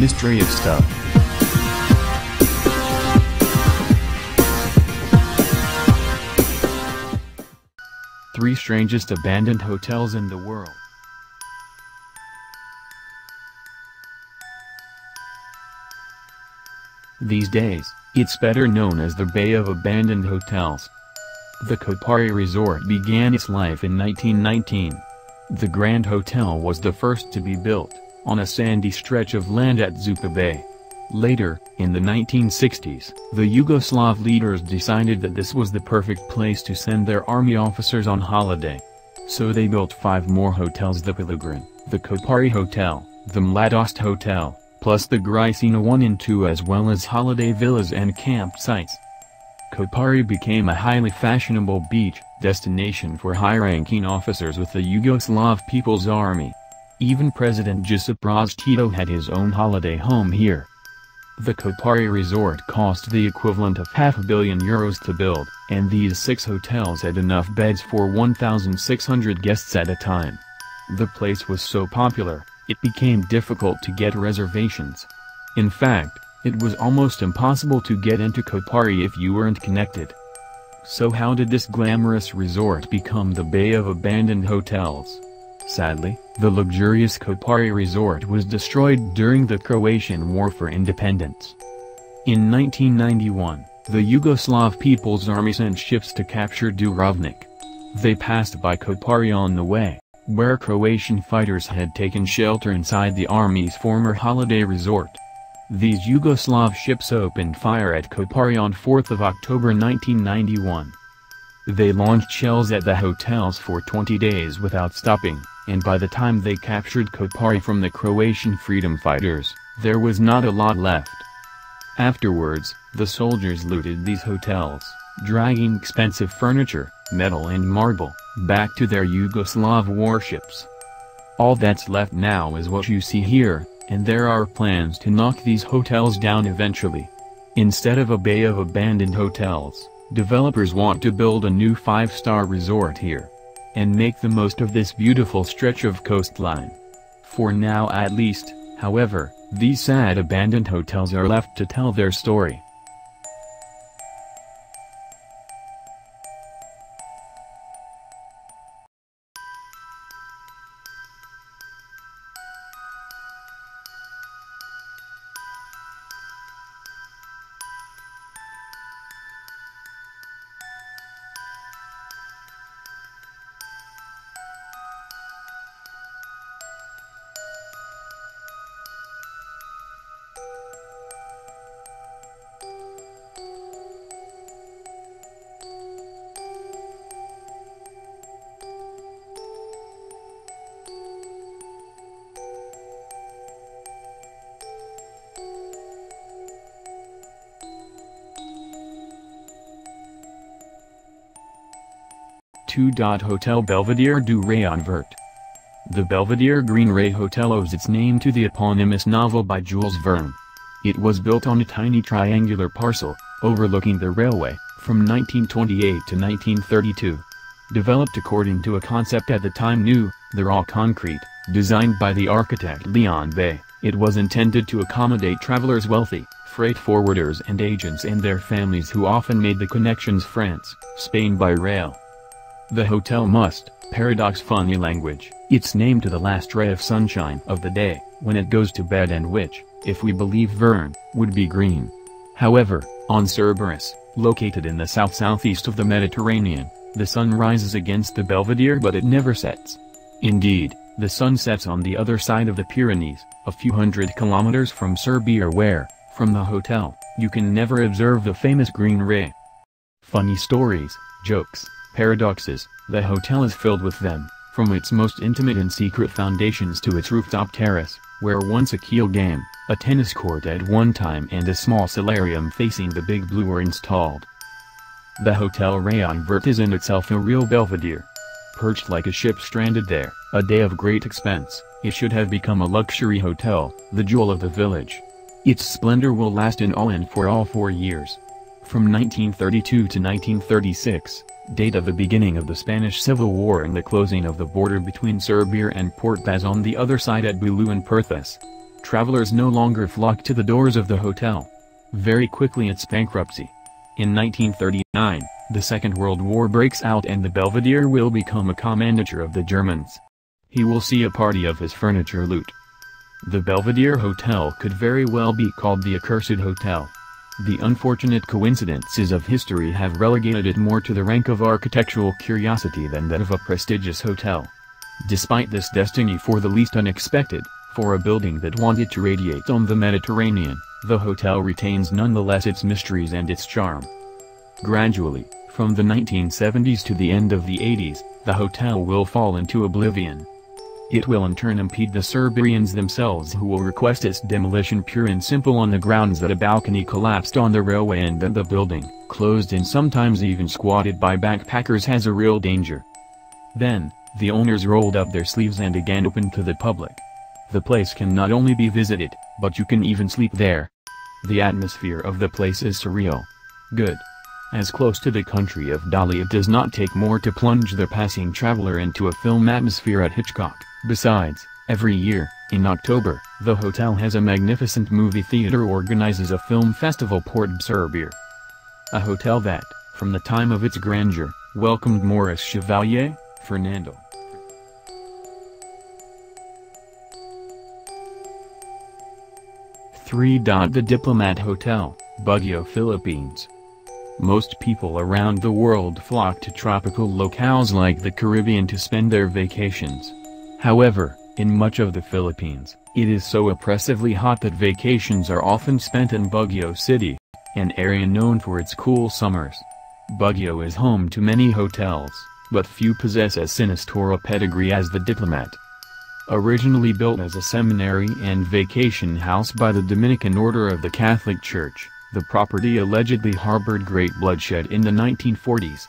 mystery of stuff. Three strangest abandoned hotels in the world. These days, it's better known as the Bay of Abandoned Hotels. The Kopari Resort began its life in 1919. The Grand Hotel was the first to be built, on a sandy stretch of land at Zupa Bay. Later, in the 1960s, the Yugoslav leaders decided that this was the perfect place to send their army officers on holiday. So they built 5 more hotels: the Pellegrin, the Kopari Hotel, the Mladost Hotel, plus the Grisina 1 and 2, as well as holiday villas and campsites. Kopari became a highly fashionable beach destination for high-ranking officers with the Yugoslav People's Army. Even President Josip Broz Tito had his own holiday home here. The Kopari Resort cost the equivalent of €500 million to build, and these 6 hotels had enough beds for 1,600 guests at a time. The place was so popular, it became difficult to get reservations. In fact, it was almost impossible to get into Kopari if you weren't connected. So how did this glamorous resort become the Bay of Abandoned Hotels? Sadly, the luxurious Kopari Resort was destroyed during the Croatian War for Independence. In 1991, the Yugoslav People's Army sent ships to capture Dubrovnik. They passed by Kopari on the way, where Croatian fighters had taken shelter inside the army's former holiday resort. These Yugoslav ships opened fire at Kopari on 4th of October 1991. They launched shells at the hotels for 20 days without stopping, and by the time they captured Kopari from the Croatian freedom fighters, there was not a lot left. Afterwards, the soldiers looted these hotels, dragging expensive furniture, metal and marble, back to their Yugoslav warships. All that's left now is what you see here, and there are plans to knock these hotels down eventually. Instead of a bay of abandoned hotels, developers want to build a new 5-star resort here, and make the most of this beautiful stretch of coastline. For now at least, however, these sad abandoned hotels are left to tell their story. Hotel Belvedere du Rayon Vert. The Belvedere Green Ray Hotel owes its name to the eponymous novel by Jules Verne. It was built on a tiny triangular parcel, overlooking the railway, from 1928 to 1932. Developed according to a concept at the time new, the raw concrete, designed by the architect Leon Bay, it was intended to accommodate travelers, wealthy, freight forwarders and agents and their families who often made the connections France, Spain by rail. The hotel must, paradox funny language, its name to the last ray of sunshine of the day, when it goes to bed, and which, if we believe Verne, would be green. However, on Cerberus, located in the south-southeast of the Mediterranean, the sun rises against the Belvedere but it never sets. Indeed, the sun sets on the other side of the Pyrenees, a few hundred kilometers from Serbia, where, from the hotel, you can never observe the famous green ray. Funny stories, jokes, paradoxes, the hotel is filled with them, from its most intimate and secret foundations to its rooftop terrace, where once a keel game, a tennis court at one time and a small solarium facing the Big Blue were installed. The Hotel Rayon Vert is in itself a real Belvedere. Perched like a ship stranded there, a day of great expense, it should have become a luxury hotel, the jewel of the village. Its splendor will last in all and for all 4 years. From 1932 to 1936, date of the beginning of the Spanish Civil War and the closing of the border between Serbia and Port Baz on the other side at Bulu and Perthas. travelers no longer flock to the doors of the hotel. Very quickly its bankruptcy. In 1939, the Second World War breaks out and the Belvedere will become a commandature of the Germans. He will see a party of his furniture loot. The Belvedere Hotel could very well be called the Accursed Hotel. The unfortunate coincidences of history have relegated it more to the rank of architectural curiosity than that of a prestigious hotel. Despite this destiny for the least unexpected, for a building that wanted to radiate on the Mediterranean, the hotel retains nonetheless its mysteries and its charm. Gradually, from the 1970s to the end of the 80s, the hotel will fall into oblivion. It will in turn impede the Serbians themselves, who will request its demolition pure and simple on the grounds that a balcony collapsed on the railway and that the building, closed and sometimes even squatted by backpackers, has a real danger. Then, the owners rolled up their sleeves and again opened to the public. The place can not only be visited, but you can even sleep there. The atmosphere of the place is surreal. Good. As close to the country of Dali, it does not take more to plunge the passing traveler into a film atmosphere at Hitchcock. Besides, every year, in October, the hotel has a magnificent movie theater organizes a film festival Port Serbia. A hotel that, from the time of its grandeur, welcomed Maurice Chevalier, Fernando. The Diplomat Hotel, Baguio, Philippines. Most people around the world flock to tropical locales like the Caribbean to spend their vacations. However, in much of the Philippines, it is so oppressively hot that vacations are often spent in Baguio City, an area known for its cool summers. Baguio is home to many hotels, but few possess as sinister a pedigree as the Diplomat. Originally built as a seminary and vacation house by the Dominican Order of the Catholic Church, the property allegedly harbored great bloodshed in the 1940s.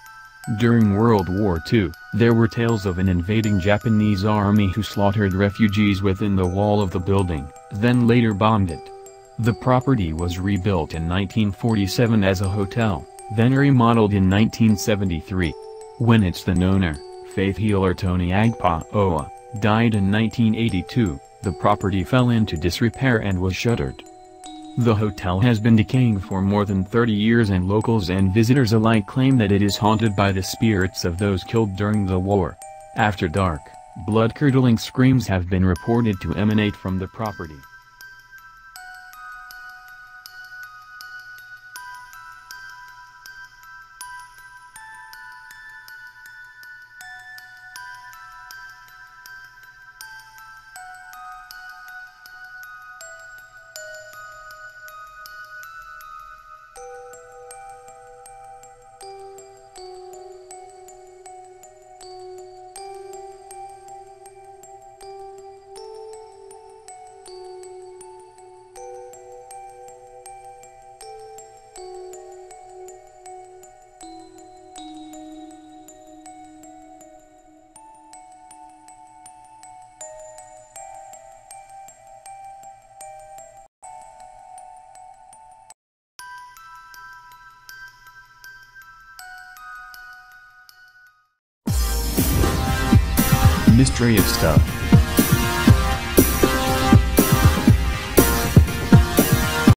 During World War II, there were tales of an invading Japanese army who slaughtered refugees within the wall of the building, then later bombed it. The property was rebuilt in 1947 as a hotel, then remodeled in 1973. When its then owner, faith healer Tony Agpaoa, died in 1982, the property fell into disrepair and was shuttered. The hotel has been decaying for more than 30 years and locals and visitors alike claim that it is haunted by the spirits of those killed during the war. After dark, blood-curdling screams have been reported to emanate from the property. Mystery of Stuff.